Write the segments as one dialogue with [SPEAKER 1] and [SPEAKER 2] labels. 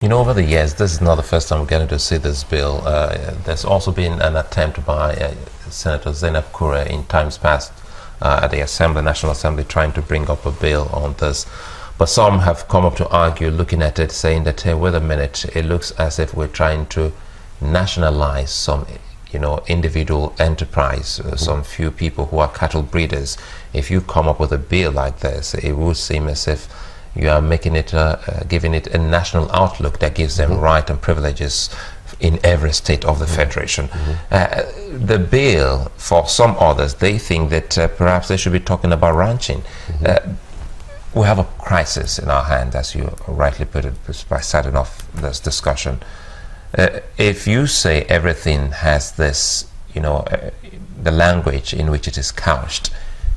[SPEAKER 1] You know, over the years, this is not the first time we're getting to see this bill. There's also been an attempt by Senator Zainab Kure in times past at the Assembly, National Assembly, trying to bring up a bill on this. But some have come up to argue, looking at it, saying that, hey, wait a minute, it looks as if we're trying to nationalize some, you know, individual enterprise, some few people who are cattle breeders. If you come up with a bill like this, it would seem as if you are making it, giving it a national outlook that gives them rights and privileges in every state of the Federation. The bill, for some others, they think that perhaps they should be talking about ranching. We have a crisis in our hands, as you rightly put it, by starting off this discussion. If you say everything has this, you know, the language in which it is couched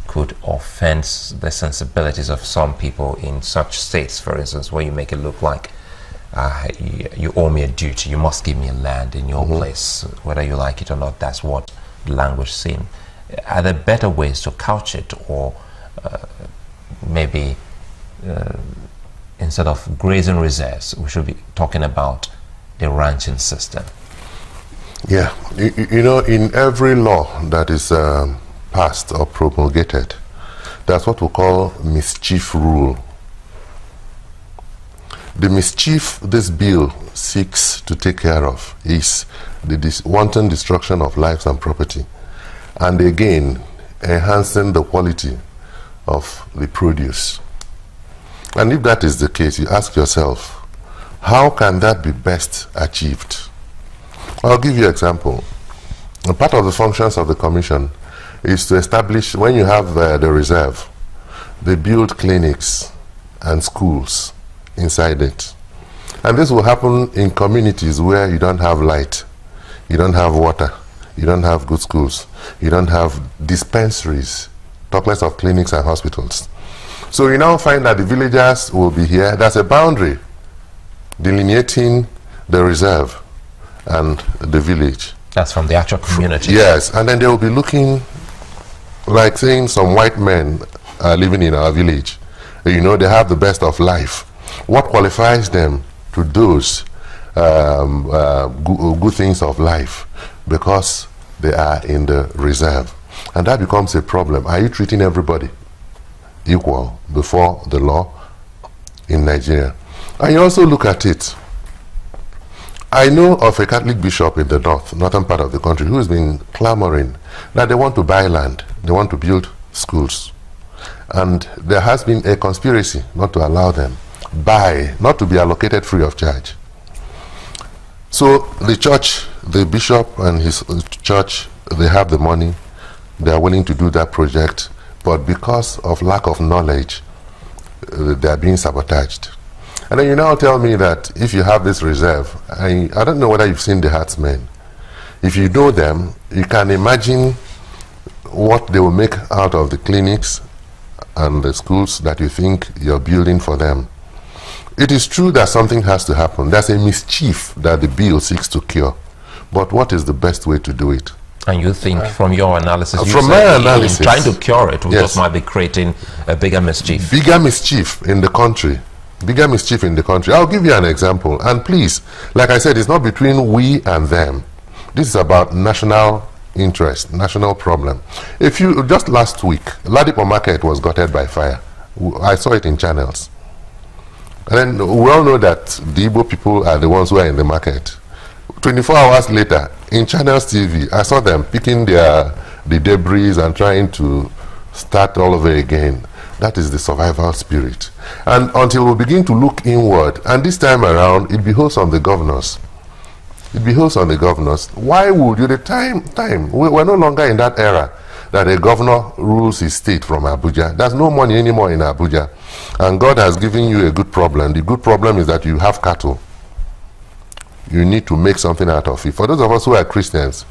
[SPEAKER 1] could offend the sensibilities of some people in such states, for instance, where you make it look like you owe me a duty, you must give me a land in your place, whether you like it or not. That's what the language seems. Are there better ways to couch it, or maybe instead of grazing reserves, we should be talking about the ranching system?
[SPEAKER 2] Yeah, you know, in every law that is passed or promulgated, that's what we call mischief rule. The mischief this bill seeks to take care of is the wanton destruction of lives and property, and again enhancing the quality of the produce. And if that is the case, you ask yourself, how can that be best achieved? I'll give you an example. A part of the functions of the commission is to establish, when you have the reserve, they build clinics and schools inside it. And this will happen in communities where you don't have light, you don't have water, you don't have good schools, you don't have dispensaries, talk less of clinics and hospitals. So you now find that the villagers will be here. There's a boundary delineating the reserve and the village.
[SPEAKER 1] That's from the actual community.
[SPEAKER 2] Yes, and then they will be looking like saying some white men are living in our village. You know, they have the best of life. What qualifies them to those good things of life? Because they are in the reserve. And that becomes a problem. Are you treating everybody equal before the law in Nigeria? And you also look at it. I know of a Catholic bishop in the northern part of the country who has been clamoring that they want to buy land, they want to build schools. And there has been a conspiracy not to allow them buy, not to be allocated free of charge. So the church, the bishop and his church, they have the money, they are willing to do that project, but because of lack of knowledge, they are being sabotaged. And then you now tell me that if you have this reserve, I don't know whether you've seen the herdsmen. If you know them, you can imagine what they will make out of the clinics and the schools that you think you're building for them. It is true that something has to happen. There's a mischief that the bill seeks to cure. But what is the best way to do it?
[SPEAKER 1] And you think, from your analysis,
[SPEAKER 2] from my analysis,
[SPEAKER 1] trying to cure it, we just might be creating a bigger mischief.
[SPEAKER 2] Bigger mischief in the country. Bigger mischief in the country. I'll give you an example. And please, like I said, it's not between we and them. This is about national interest, national problem. If you, just last week, Ladipo Market was gutted by fire. I saw it in channels. And then we all know that the Igbo people are the ones who are in the market. 24 hours later, in Channels TV, I saw them picking the debris and trying to start all over again. That is the survival spirit. And until we begin to look inward, and this time around, it behoves on the governors. It behoves on the governors. Why would you, we're no longer in that era that a governor rules his state from Abuja. There's no money anymore in Abuja. And God has given you a good problem. The good problem is that you have cattle. You need to make something out of it. For those of us who are Christians,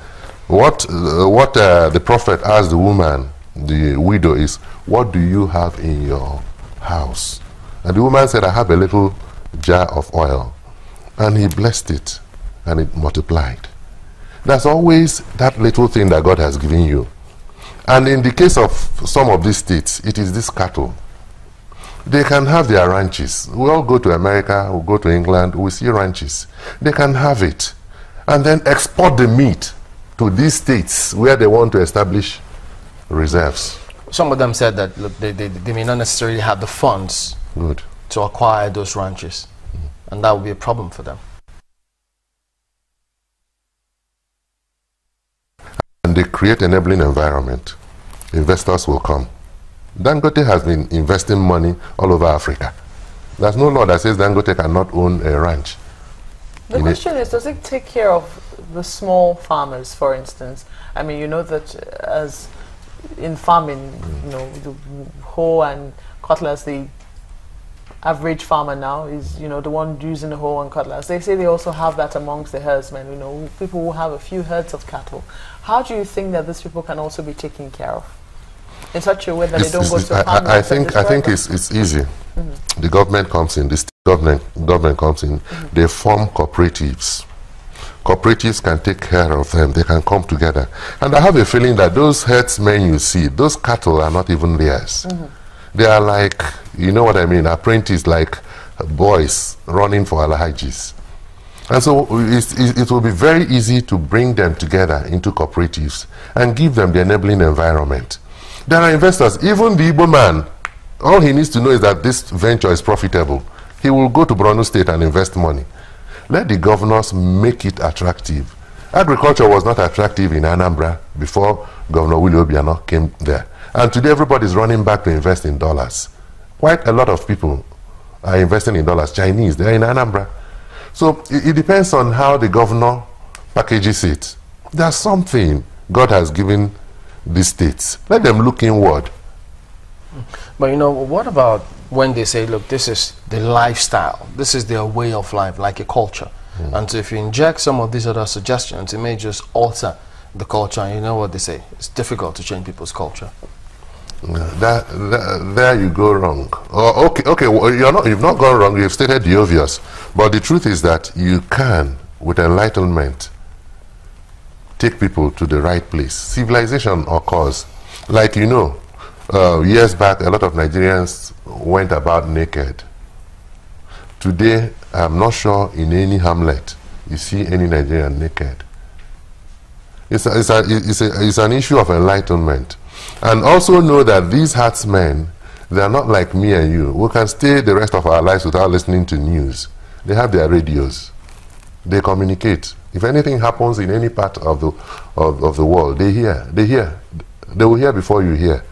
[SPEAKER 2] what the prophet asked the woman, the widow, is, what do you have in your house? And the woman said, I have a little jar of oil. And he blessed it, and it multiplied. There's always that little thing that God has given you. And in the case of some of these states, it is this cattle. They can have their ranches. We all go to America, we go to England, we see ranches. They can have it and then export the meat to these states where they want to establish reserves.
[SPEAKER 3] Some of them said that, look, they may not necessarily have the funds to acquire those ranches, and that would be a problem for them.
[SPEAKER 2] And they create enabling environment. Investors will come. Dangote has been investing money all over Africa. There's no law that says Dangote cannot own a ranch.
[SPEAKER 4] The question is, does it take care of the small farmers, for instance? I mean, you know that as in farming, you know, the hoe and cutlass, the average farmer now is, you know, the one using the hoe and cutlass. They say they also have that amongst the herdsmen, you know, people who have a few herds of cattle. How do you think that these people can also be taken care of in such a way that they don't go to farmers?
[SPEAKER 2] I think it's easy. The government comes in, the state government comes in, they form cooperatives. Cooperatives can take care of them, they can come together. And I have a feeling that those herdsmen you see, those cattle are not even theirs. They are like, you know what I mean, apprentices, like boys running for alhajis. And so it will be very easy to bring them together into cooperatives and give them the enabling environment. There are investors, even the Igbo man, all he needs to know is that this venture is profitable. He will go to Borno State and invest money. Let the governors make it attractive. Agriculture was not attractive in Anambra before Governor Willie Obiano came there. And today everybody is running back to invest in dollars. Quite a lot of people are investing in dollars. Chinese, they're in Anambra. So it depends on how the governor packages it. There's something God has given these states. Let them look inward.
[SPEAKER 3] But you know, what about when they say, look, this is the lifestyle, this is their way of life, like a culture. And so if you inject some of these other suggestions, it may just alter the culture. And you know what they say, it's difficult to change people's culture.
[SPEAKER 2] There you go wrong. Oh, okay, well, you've not gone wrong, you've stated the obvious. But the truth is that you can, with enlightenment, take people to the right place. Civilization occurs. Like, you know, years back, a lot of Nigerians went about naked. Today, I'm not sure in any hamlet you see any Nigerian naked. It's an issue of enlightenment. And also know that these herdsmen, they are not like me and you. We can stay the rest of our lives without listening to news. They have their radios. They communicate. If anything happens in any part of the world, they hear. They will hear before you hear.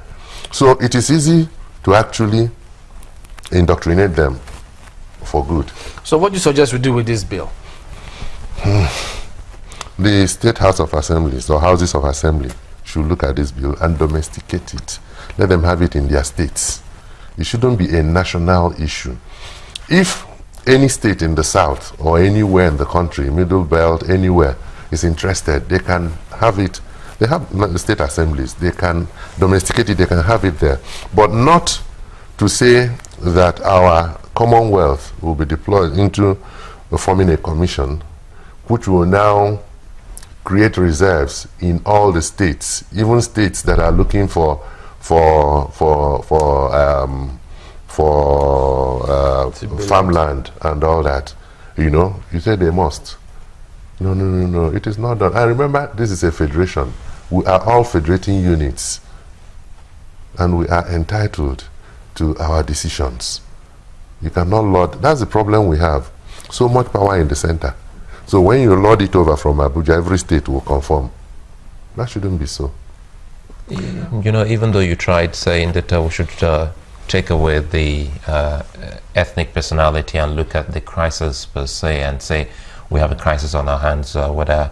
[SPEAKER 2] So it is easy to actually indoctrinate them for good.
[SPEAKER 3] So what do you suggest we do with this bill?
[SPEAKER 2] The State House of Assemblies or Houses of Assembly should look at this bill and domesticate it. Let them have it in their states. It shouldn't be a national issue. If any state in the south or anywhere in the country, Middle Belt, anywhere, is interested, they can have it. They have the state assemblies. They can domesticate it. They can have it there. But not to say that our Commonwealth will be deployed into forming a commission which will now create reserves in all the states, even states that are looking for farmland and all that. You know, you say they must. No, it is not done. And remember, this is a federation. We are all federating units, and we are entitled to our decisions. You cannot lord. That's the problem we have. So much power in the center. So when you lord it over from Abuja, every state will conform. That shouldn't be so.
[SPEAKER 1] You know, even though you tried saying that we should take away the ethnic personality and look at the crisis per se and say we have a crisis on our hands, whether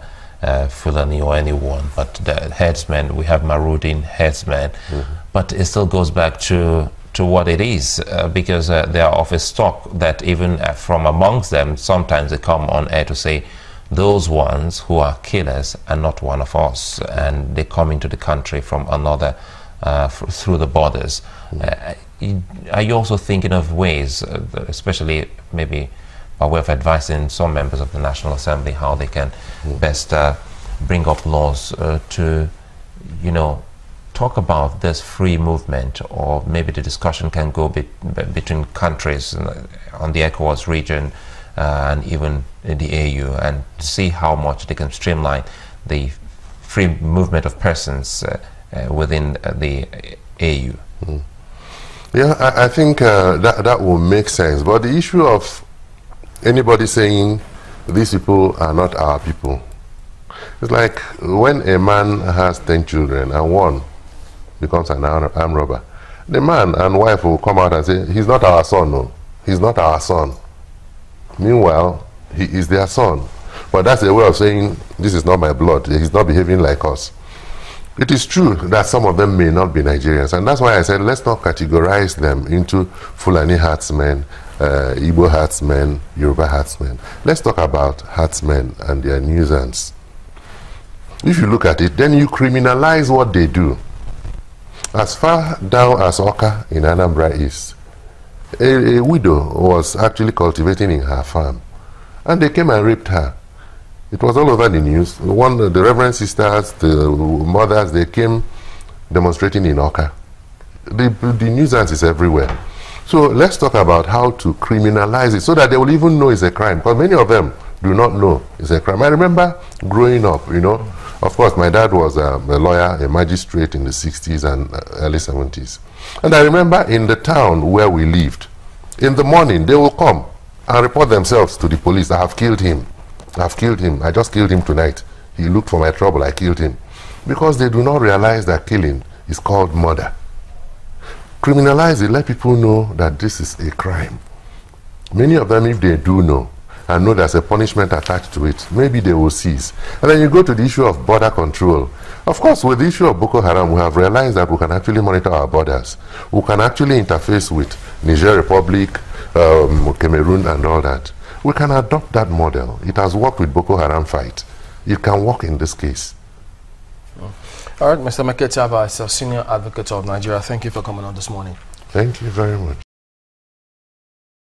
[SPEAKER 1] Fulani or anyone, but the herdsmen, we have marauding herdsmen, but it still goes back to what it is, because they are of a stock that even from amongst them, sometimes they come on air to say those ones who are killers are not one of us, and they come into the country from another through the borders. Are you also thinking of ways, especially maybe by way of advising some members of the National Assembly, how they can best bring up laws to, you know, talk about this free movement, or maybe the discussion can go between countries on the ECOWAS region and even in the AU, and see how much they can streamline the free movement of persons within the AU.
[SPEAKER 2] Yeah, I think that will make sense. But the issue of anybody saying these people are not our people, it's like when a man has 10 children and one becomes an armed robber, the man and wife will come out and say, he's not our son, no, he's not our son. Meanwhile, he is their son. But that's a way of saying, this is not my blood, he's not behaving like us. It is true that some of them may not be Nigerians, and that's why I said let's not categorize them into Fulani herdsmen, Igbo herdsmen, Yoruba herdsmen. Let's talk about herdsmen and their nuisance. If you look at it, then you criminalize what they do. As far down as Oka in Anambra East, a widow was actually cultivating in her farm, and they came and raped her. It was all over the news. The Reverend Sisters, the mothers, they came demonstrating in Oka. The nuisance is everywhere. So let's talk about how to criminalize it so that they will even know it's a crime, because many of them do not know it's a crime. I remember growing up, you know, of course my dad was a lawyer, a magistrate in the 60s and early 70s. And I remember in the town where we lived, in the morning they will come and report themselves to the police. I have killed him. I've killed him. I just killed him tonight. He looked for my trouble. I killed him. Because they do not realize that killing is called murder. Criminalize it. Let people know that this is a crime. Many of them, if they do know and know there's a punishment attached to it, maybe they will cease. And then you go to the issue of border control. Of course, with the issue of Boko Haram, we have realized that we can actually monitor our borders. We can actually interface with Niger Republic, Cameroon, and all that. We can adopt that model. It has worked with Boko Haram fight. It can work in this case.
[SPEAKER 3] All right, Mr. Etiaba is a senior advocate of Nigeria. Thank you for coming on this morning.
[SPEAKER 2] Thank you very much.